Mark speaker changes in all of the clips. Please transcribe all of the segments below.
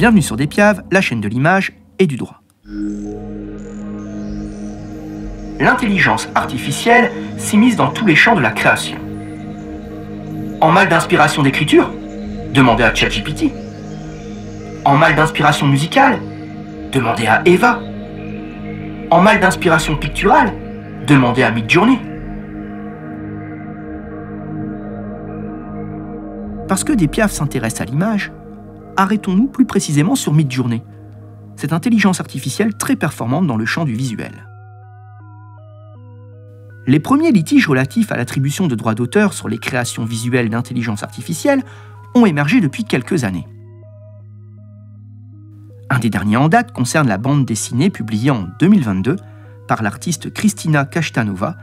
Speaker 1: Bienvenue sur Despiave, la chaîne de l'image et du droit. L'intelligence artificielle s'immisce dans tous les champs de la création. En mal d'inspiration d'écriture, demandez à ChatGPT. En mal d'inspiration musicale, demandez à Eva. En mal d'inspiration picturale, demandez à Midjourney. Parce que Despiave s'intéresse à l'image, arrêtons-nous plus précisément sur Midjourney, cette intelligence artificielle très performante dans le champ du visuel. Les premiers litiges relatifs à l'attribution de droits d'auteur sur les créations visuelles d'intelligence artificielle ont émergé depuis quelques années. Un des derniers en date concerne la bande dessinée publiée en 2022 par l'artiste Kristina Kashtanova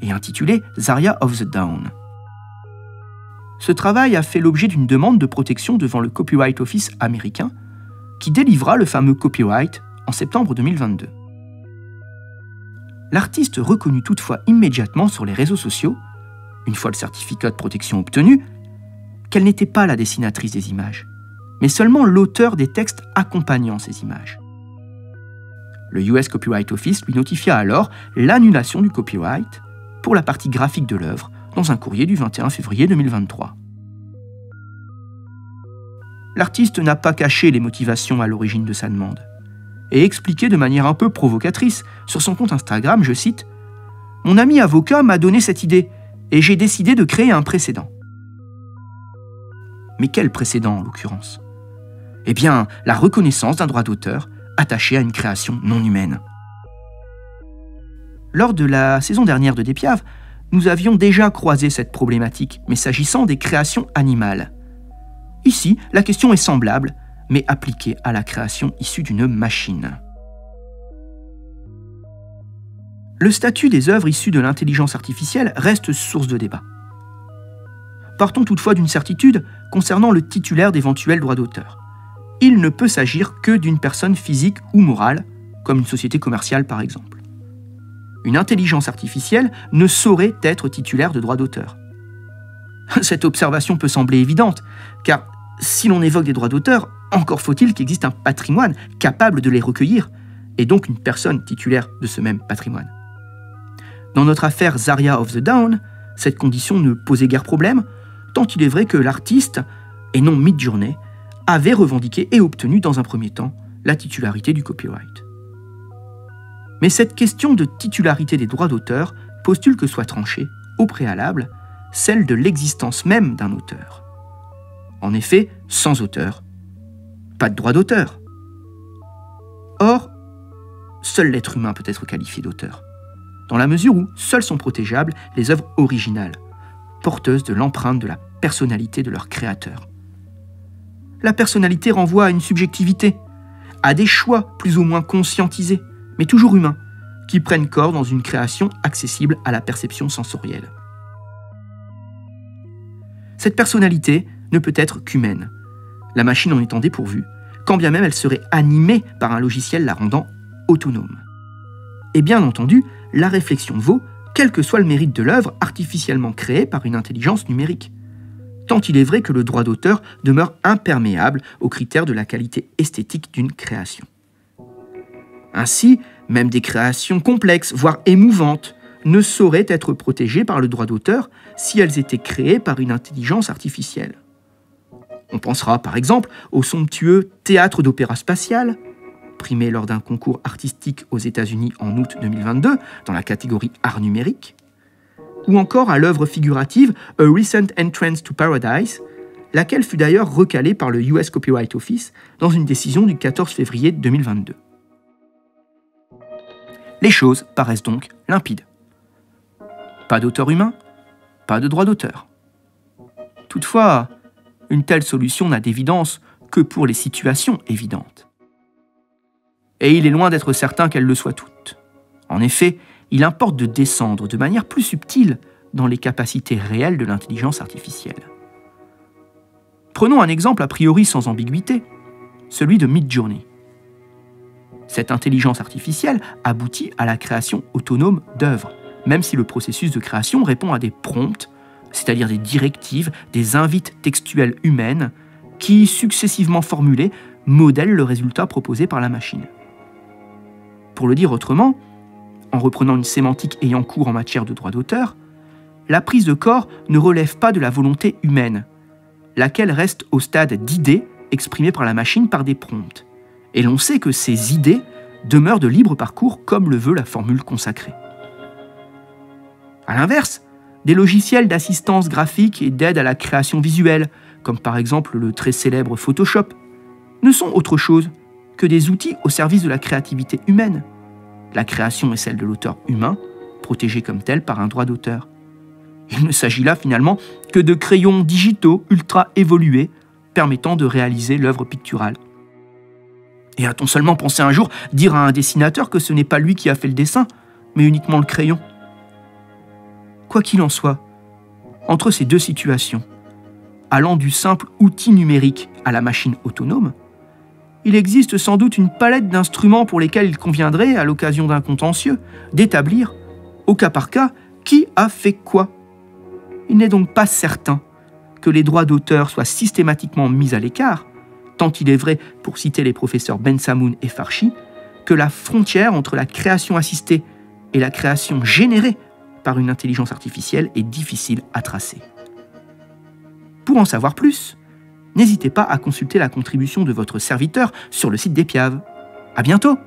Speaker 1: et intitulée Zarya of the Dawn. Ce travail a fait l'objet d'une demande de protection devant le Copyright Office américain, qui délivra le fameux copyright en septembre 2022. L'artiste reconnut toutefois immédiatement sur les réseaux sociaux, une fois le certificat de protection obtenu, qu'elle n'était pas la dessinatrice des images, mais seulement l'auteur des textes accompagnant ces images. Le US Copyright Office lui notifia alors l'annulation du copyright pour la partie graphique de l'œuvre dans un courrier du 21 février 2023. L'artiste n'a pas caché les motivations à l'origine de sa demande et expliqué de manière un peu provocatrice sur son compte Instagram, je cite « Mon ami avocat m'a donné cette idée et j'ai décidé de créer un précédent. » Mais quel précédent en l'occurrence ? Eh bien, la reconnaissance d'un droit d'auteur attaché à une création non humaine. Lors de la saison dernière de Despiave, nous avions déjà croisé cette problématique, mais s'agissant des créations animales. Ici, la question est semblable, mais appliquée à la création issue d'une machine. Le statut des œuvres issues de l'intelligence artificielle reste source de débat. Partons toutefois d'une certitude concernant le titulaire d'éventuels droits d'auteur. Il ne peut s'agir que d'une personne physique ou morale, comme une société commerciale par exemple. Une intelligence artificielle ne saurait être titulaire de droits d'auteur. Cette observation peut sembler évidente, car si l'on évoque des droits d'auteur, encore faut-il qu'il existe un patrimoine capable de les recueillir, et donc une personne titulaire de ce même patrimoine. Dans notre affaire Zarya of the Dawn, cette condition ne posait guère problème, tant il est vrai que l'artiste, et non Midjourney, avait revendiqué et obtenu dans un premier temps la titularité du copyright. Mais cette question de titularité des droits d'auteur postule que soit tranchée, au préalable, celle de l'existence même d'un auteur. En effet, sans auteur, pas de droit d'auteur. Or, seul l'être humain peut être qualifié d'auteur, dans la mesure où seules sont protégeables les œuvres originales, porteuses de l'empreinte de la personnalité de leur créateur. La personnalité renvoie à une subjectivité, à des choix plus ou moins conscientisés, mais toujours humains, qui prennent corps dans une création accessible à la perception sensorielle. Cette personnalité ne peut être qu'humaine, la machine en étant dépourvue, quand bien même elle serait animée par un logiciel la rendant autonome. Et bien entendu, la réflexion vaut, quel que soit le mérite de l'œuvre artificiellement créée par une intelligence numérique. Tant il est vrai que le droit d'auteur demeure imperméable aux critères de la qualité esthétique d'une création. Ainsi, même des créations complexes, voire émouvantes, ne sauraient être protégées par le droit d'auteur si elles étaient créées par une intelligence artificielle. On pensera par exemple au somptueux Théâtre d'opéra spatial, primé lors d'un concours artistique aux États-Unis en août 2022 dans la catégorie Art numérique, ou encore à l'œuvre figurative A Recent Entrance to Paradise, laquelle fut d'ailleurs recalée par le US Copyright Office dans une décision du 14 février 2022. Les choses paraissent donc limpides. Pas d'auteur humain, pas de droit d'auteur. Toutefois, une telle solution n'a d'évidence que pour les situations évidentes. Et il est loin d'être certain qu'elles le soient toutes. En effet, il importe de descendre de manière plus subtile dans les capacités réelles de l'intelligence artificielle. Prenons un exemple a priori sans ambiguïté, celui de Midjourney. Cette intelligence artificielle aboutit à la création autonome d'œuvres, même si le processus de création répond à des prompts, c'est-à-dire des directives, des invites textuelles humaines, qui, successivement formulées, modèle le résultat proposé par la machine. Pour le dire autrement, en reprenant une sémantique ayant cours en matière de droit d'auteur, la prise de corps ne relève pas de la volonté humaine, laquelle reste au stade d'idées exprimées par la machine par des prompts. Et l'on sait que ces idées demeurent de libre parcours comme le veut la formule consacrée. A l'inverse, des logiciels d'assistance graphique et d'aide à la création visuelle, comme par exemple le très célèbre Photoshop, ne sont autre chose que des outils au service de la créativité humaine. La création est celle de l'auteur humain, protégé comme tel par un droit d'auteur. Il ne s'agit là finalement que de crayons digitaux ultra évolués permettant de réaliser l'œuvre picturale. Et a-t-on seulement pensé un jour dire à un dessinateur que ce n'est pas lui qui a fait le dessin, mais uniquement le crayon? Quoi qu'il en soit, entre ces deux situations, allant du simple outil numérique à la machine autonome, il existe sans doute une palette d'instruments pour lesquels il conviendrait, à l'occasion d'un contentieux, d'établir, au cas par cas, qui a fait quoi. Il n'est donc pas certain que les droits d'auteur soient systématiquement mis à l'écart, tant il est vrai, pour citer les professeurs Bensamoun et Farchi, que la frontière entre la création assistée et la création générée par une intelligence artificielle est difficile à tracer. Pour en savoir plus, n'hésitez pas à consulter la contribution de votre serviteur sur le site d'Epiave. À bientôt!